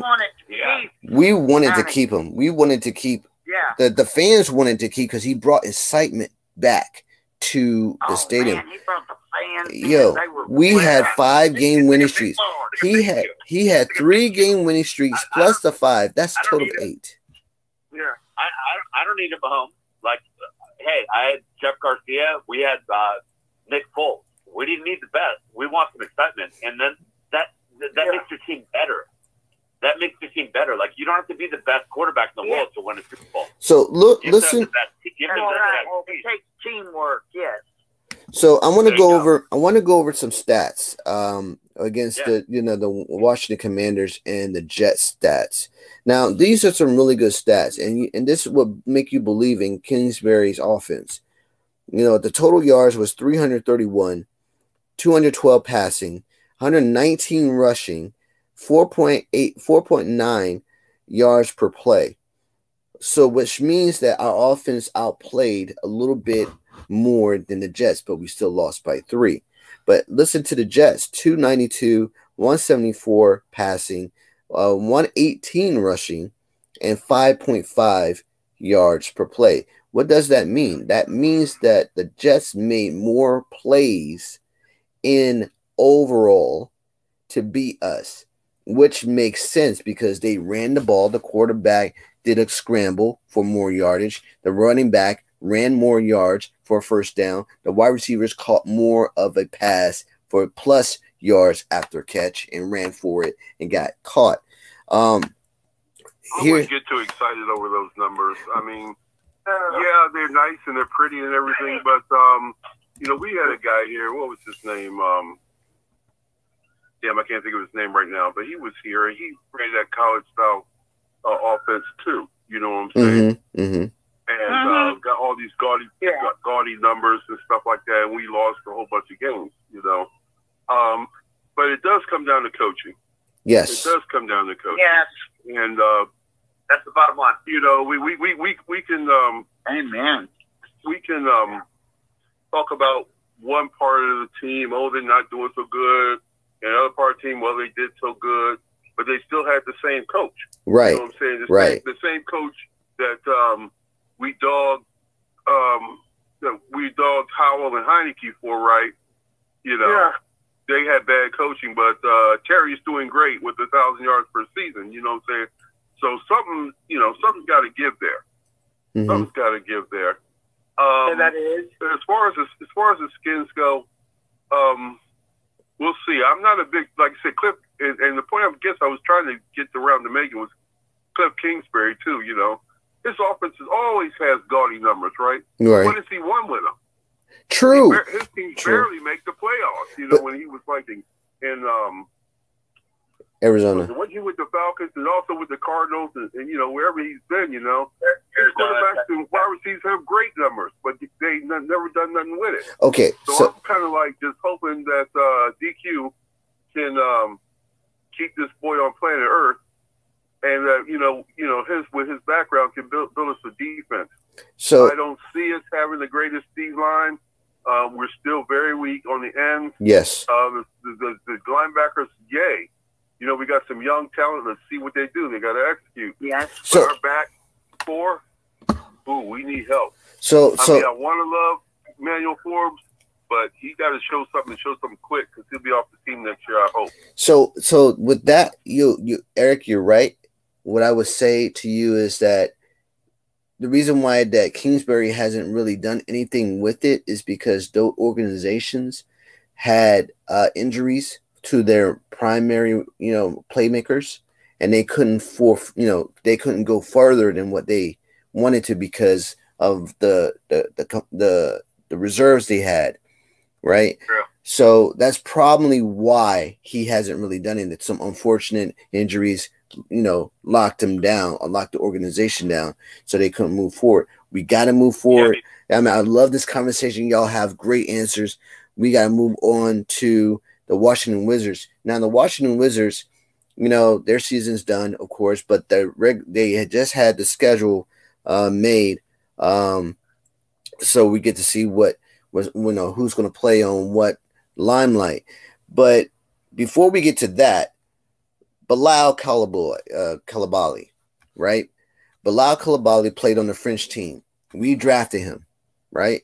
wanted to keep him. We wanted to keep. Yeah. The fans wanted to keep because he brought excitement back to the stadium. Man, he brought the fans. Yo, we had 5 game winning streaks. He had 3 game winning streaks plus the 5. That's a total of 8. Yeah, I don't need a Mahomes. Like, hey, I had Jeff Garcia. We had Nick Foles. We didn't need the best. We want some excitement, and then that makes your team better. That makes your team better. Like, you don't have to be the best quarterback in the world to win a Super Bowl. So listen. It takes teamwork. Yes. So I want to go over some stats against the Washington Commanders and the Jets stats. Now these are some really good stats, and this would make you believe in Kingsbury's offense. You know, the total yards was 331, 212 passing, 119 rushing, 4.9 yards per play. So which means that our offense outplayed a little bit more than the Jets, but we still lost by 3. But listen to the Jets: 292, 174 passing, 118 rushing, and 5.5 yards per play. What does that mean? That means that the Jets made more plays in overall to beat us, which makes sense because they ran the ball. The quarterback did a scramble for more yardage. The running back ran more yards for a first down. The wide receivers caught more of a pass for plus yards after catch and ran for it and got caught. I wouldn't get too excited over those numbers. I mean, yeah, they're nice and they're pretty and everything, but we had a guy here. What was his name? I can't think of his name right now, but he was here and he ran that college style offense too. You know what I'm saying? Mm-hmm. And got all these gaudy numbers and stuff like that, and we lost a whole bunch of games. But it does come down to coaching. Yes, it does come down to coaching. Yes, and that's the bottom line. We can amen. We can talk about one part of the team. Oh, they're not doing so good. And the other part of the team, well, they did so good, but they still had the same coach. Right. You know what I'm saying? The same coach that we dogged Howell and Heineke for, right? They had bad coaching, but Terry's doing great with 1,000 yards per season. You know what I'm saying? So something's got to give there. Mm-hmm. Something's got to give there. And that is as far as the Skins go. We'll see. I'm not a big, like I said, Cliff, and the point I guess I was trying to get around to make it was Cliff Kingsbury too. You know, his offense always has gaudy numbers, right? Right. When has he won with them? True. His team barely make the playoffs. You know, when he was like in Arizona. When he with the Falcons and also with the Cardinals and you know, wherever he's been, you know, his quarterbacks and wide receivers have great numbers, but they never done nothing with it. Okay. So I'm kind of like just hoping that DQ can keep this boy on planet Earth, and that you know with his background can build us a defense. So I don't see us having the greatest D line. We're still very weak on the ends. yes. The linebackers, yay. You know, we got some young talent. Let's see what they do. They got to execute. Yes. So Our back four, ooh, we need help. so I mean, I want to love Emmanuel Forbes, but he got to show something quick because he'll be off the team next year, I hope. so with that, you Eric, you're right. What I would say to you is that the reason why that Kingsbury hasn't really done anything with it is because those organizations had injuries to their primary, playmakers, and they couldn't they couldn't go further than what they wanted to because of the reserves they had, right? Yeah. So that's probably why he hasn't really done it. Some unfortunate injuries, locked him down or locked the organization down, so they couldn't move forward. We got to move forward. Yeah. I mean, I love this conversation. Y'all have great answers. We got to move on to the Washington Wizards. Now, the Washington Wizards, their season's done, of course, but they had just had the schedule made, so we get to see who's going to play on what limelight. But before we get to that, Bilal Coulibaly, right? Bilal Coulibaly played on the French team. We drafted him, right?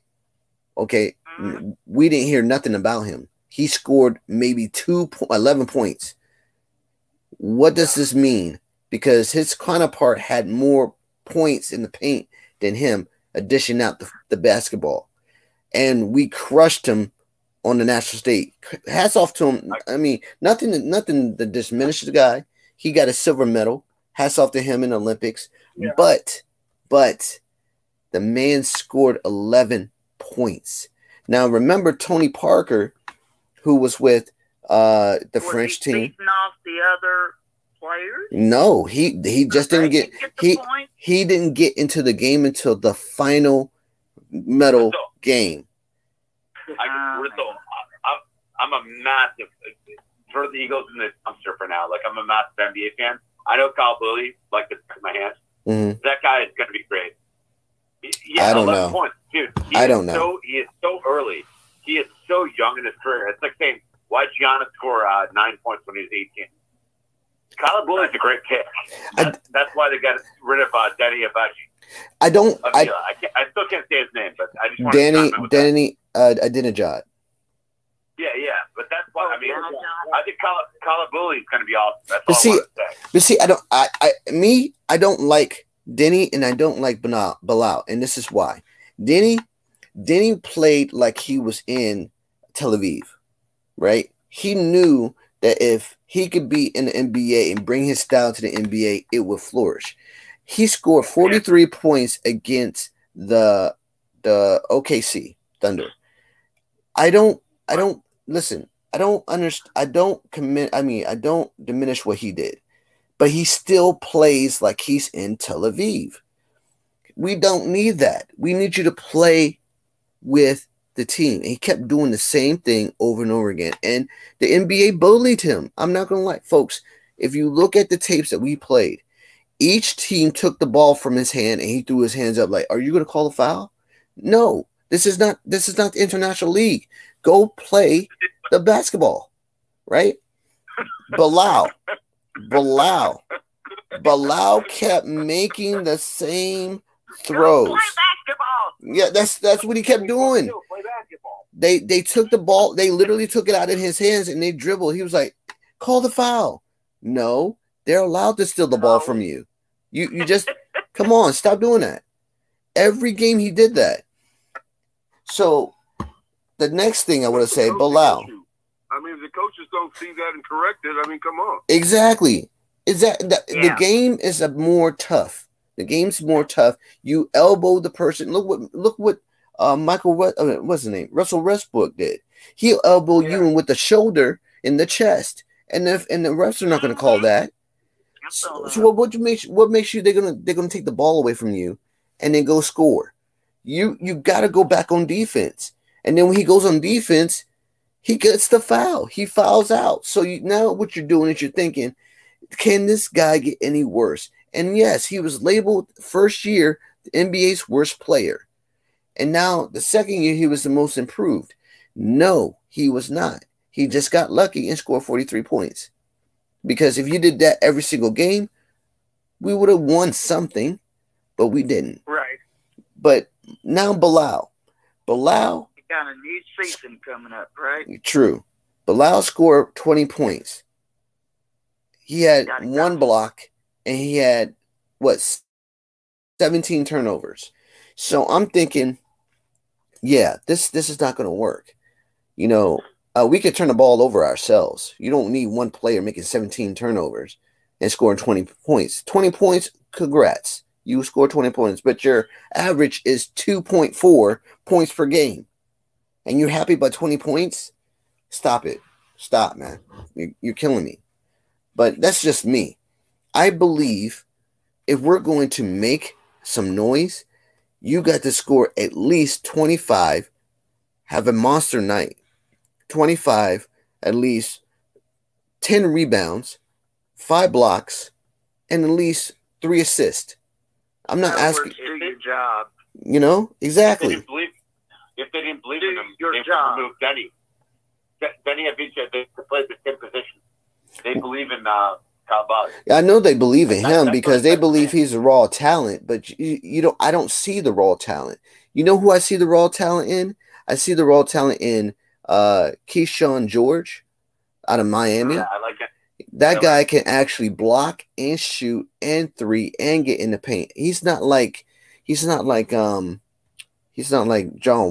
Okay, we didn't hear nothing about him. He scored maybe 11 points. What does this mean? Because his counterpart had more points in the paint than him, dishing out the basketball. And we crushed him on the national stage. Hats off to him. I mean, nothing to diminish the guy. He got a silver medal. Hats off to him in the Olympics. Yeah. But the man scored 11 points. Now, remember Tony Parker, who was with the French team. Beating off the other players? No, he just didn't get he didn't get into the game until the final medal game. I'm a massive for the Eagles in the dumpster for now. Like, I'm a massive NBA fan. I know Coulibaly, like the back of my hand. Mm-hmm. That guy is going to be great. I don't know. Points. Dude, I don't know. He is so early. He is so young in his career. It's like saying, why did Giannis score 9 points when he was 18? Coulibaly is a great pick. That's why they got rid of Danny Abaji. I still can't say his name, but I just want Danny Adinajad. Yeah, but that's why. I mean, I think Coulibaly is going to be awesome. That's all I want to say. But see, I don't like Denny, and I don't like Bilal, and this is why. Denny played like he was in Tel Aviv, right? He knew that if he could be in the NBA and bring his style to the NBA, it would flourish. He scored 43 points against the OKC Thunder. I don't diminish what he did, but he still plays like he's in Tel Aviv. We don't need that. We need you to play with the team. And he kept doing the same thing over and over again. And the NBA bullied him. I'm not going to lie, folks. If you look at the tapes that we played, each team took the ball from his hand and he threw his hands up like, are you going to call a foul? No, this is not the International League. Go play the basketball, right? Bilal kept making the same throws. Play basketball. Yeah, that's what he kept doing. They took the ball, they literally took it out of his hands and they dribbled. He was like, call the foul. No, they're allowed to steal the ball from you. You just come on, stop doing that. Every game he did that. So the next thing I want to say, Bilal. I mean, if the coaches don't see that and correct it, I mean, come on. Exactly. Is that the game is more tough? The game's more tough. You elbow the person. Look what Michael what's his name? Russell Westbrook did. He'll elbow you in with the shoulder in the chest, and the refs are not going to call that. So what makes you they're gonna take the ball away from you and then go score? You got to go back on defense, and then when he goes on defense, he gets the foul. He fouls out. So now what you're doing is you're thinking, can this guy get any worse? And yes, he was labeled first year the NBA's worst player, and now the second year he was the most improved. No, he was not. He just got lucky and scored 43 points. Because if you did that every single game, we would have won something, but we didn't. Right. But now Bilal. You got a new season coming up, right? True. Bilal scored 20 points. He had one block, and he had, 17 turnovers. So I'm thinking, yeah, this is not going to work. You know, we could turn the ball over ourselves. You don't need one player making 17 turnovers and scoring 20 points. 20 points, congrats. You scored 20 points, but your average is 2.4 points per game. And you're happy by 20 points? Stop it. Stop, man. You're killing me. But that's just me. I believe if we're going to make some noise, you got to score at least 25, have a monster night. 25, at least 10 rebounds, 5 blocks, and at least 3 assists. I'm not asking. Do your job. You know, exactly. If they didn't believe in him, they would remove Denny. Denny and BJ, they played the same position. They believe in Kalbaz. I know they believe in him because they believe he's a raw talent, but you don't. I don't see the raw talent. You know who I see the raw talent in? I see the raw talent in Keyshawn George out of Miami. Yeah, I like it. That guy can actually block and shoot and 3 and get in the paint. He's not like John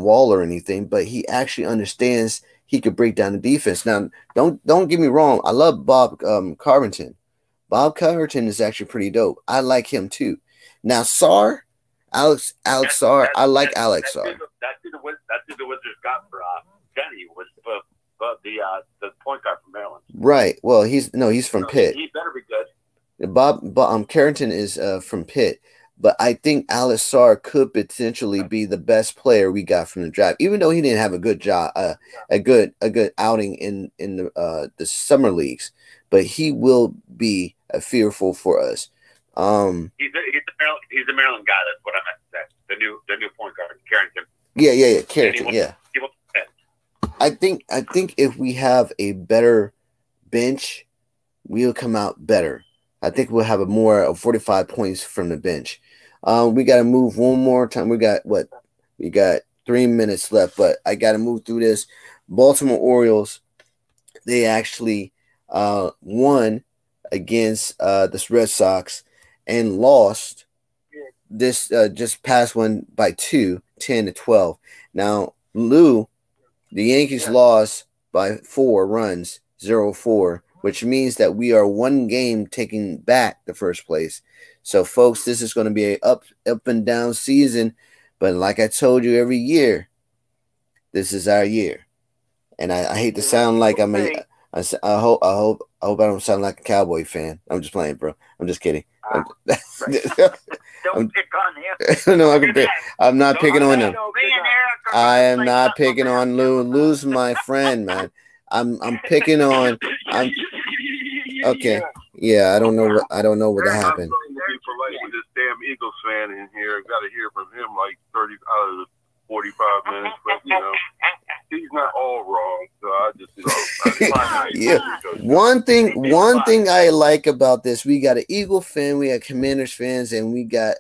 Wall or anything, but he actually understands he could break down the defense. Now, don't get me wrong. I love Bob Covington. Bob Covington is actually pretty dope. I like him too. Now, Alex Sarr. I like Alex Sarr. That's who the Wizards got for Denny was the point guard from Maryland. Right. Well, he's from Pitt. He better be good. Bob Carrington is from Pitt, but I think Alex Sarr could potentially be the best player we got from the draft, even though he didn't have a good job, a good outing in the summer leagues. But he will be a fearful for us. He's the Maryland guy. That's what I meant to say. The new point guard, Carrington. Yeah, Carrington. Yeah. I think if we have a better bench, we'll come out better. I think we'll have more of 45 points from the bench. We got to move one more time. We got 3 minutes left, but I got to move through this. Baltimore Orioles, they actually won against the Red Sox and lost this just past one by 2, 10-12. Now, Lou, the Yankees lost by 4 runs, 0-4, which means that we are 1 game taking back the first place. So, folks, this is going to be a up and down season. But like I told you every year, this is our year. And I hate to sound like I hope I don't sound like a Cowboy fan. I'm just playing, bro. I'm just kidding. Don't pick on him. No, I'm not picking on him. I am not picking on Lou. Lou's my friend, man. I'm picking on. Okay. Yeah, I don't know what happened. With this damn Eagles fan in here, got to hear from him like 30 out of the 45 minutes, but he's not all wrong. So I just yeah. One thing I like about this, we got an Eagle fan, we got Commanders fans, and we got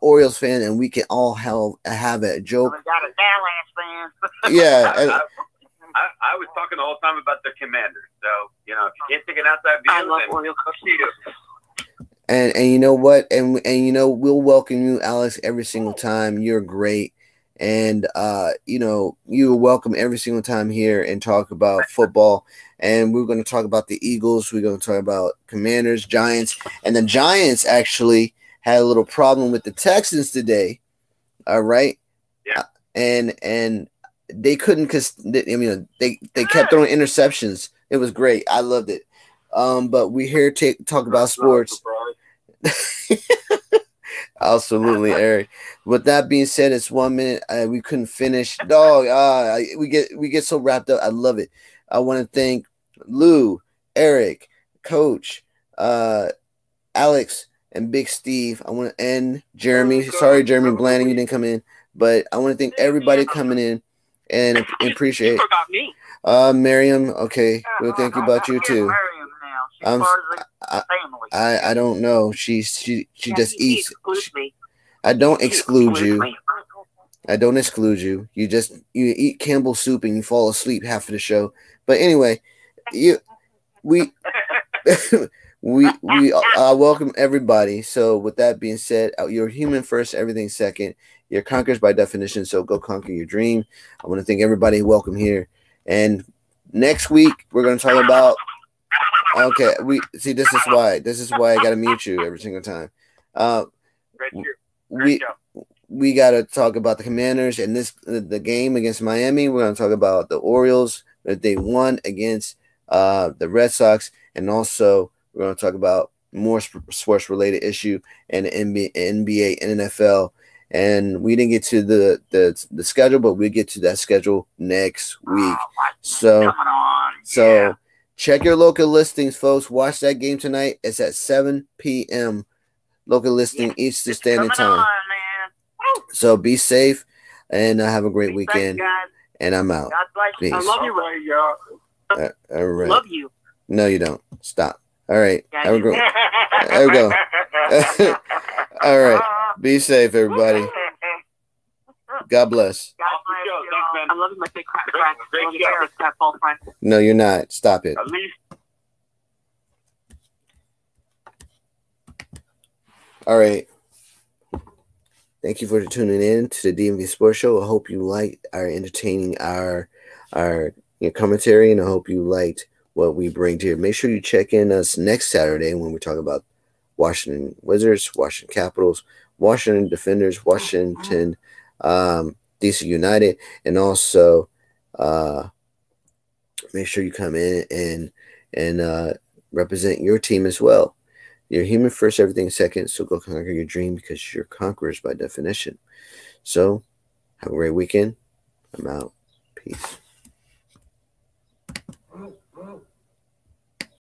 Orioles fan, and we can all have a joke. We got a Dallas fan. Yeah. I was talking the whole time about the Commanders. So, if you can't take an outside view, I love Orioles. And you know what? And we'll welcome you, Alex, every single time. You're great. And you know, you are welcome every single time here and talk about football. And we're going to talk about the Eagles. We're going to talk about Commanders, Giants, and the Giants actually had a little problem with the Texans today. All right, Yeah, and they couldn't because they kept throwing interceptions. It was great. I loved it. But we're here to talk about sports. Absolutely, Eric. With that being said, it's 1 minute. We couldn't finish. Dog, we get so wrapped up. I love it. I want to thank Lou, Eric, Coach, Alex, and Big Steve. I want to end Jeremy. Sorry, Jeremy Blanding, you didn't come in, but I want to thank everybody coming in and appreciate. You forgot me. Miriam. Okay, we'll thank you about you too. Miriam now. She's part of the family. I don't know. She just eats. Me. I don't exclude you. I don't exclude you. You eat Campbell's soup and you fall asleep half of the show. But anyway, we welcome everybody. So with that being said, you're human first, everything second. You're conquerors by definition. So go conquer your dream. I want to thank everybody. Welcome here. And next week we're going to talk about. Okay, this is why I got to mute you every single time. We got to talk about the Commanders and the game against Miami. We're going to talk about the Orioles that they won against the Red Sox, and also we're going to talk about more sports related issue and the NBA and NFL. And we didn't get to the schedule, but we'll get to that schedule next week. So check your local listings, folks. Watch that game tonight. It's at 7 p.m. Local listing Eastern Standard Time. So be safe and have a great weekend. And I'm out. God bless you. I love you, Ray, y'all. All right. Love you. No, you don't. Stop. All right. Have a great. There we go. All right. Be safe, everybody. God bless. God bless you. I love you, my big crack. No, you're not. Stop it. At least. All right. Thank you for tuning in to the DMV Sports Show. I hope you liked our entertaining our commentary, and I hope you liked what we bring to you. Make sure you check in us next Saturday when we talk about Washington Wizards, Washington Capitals, Washington Defenders, Washington DC United, and also make sure you come in and represent your team as well. You're human first, everything second, so go conquer your dream because you're conquerors by definition. So have a great weekend. I'm out. Peace.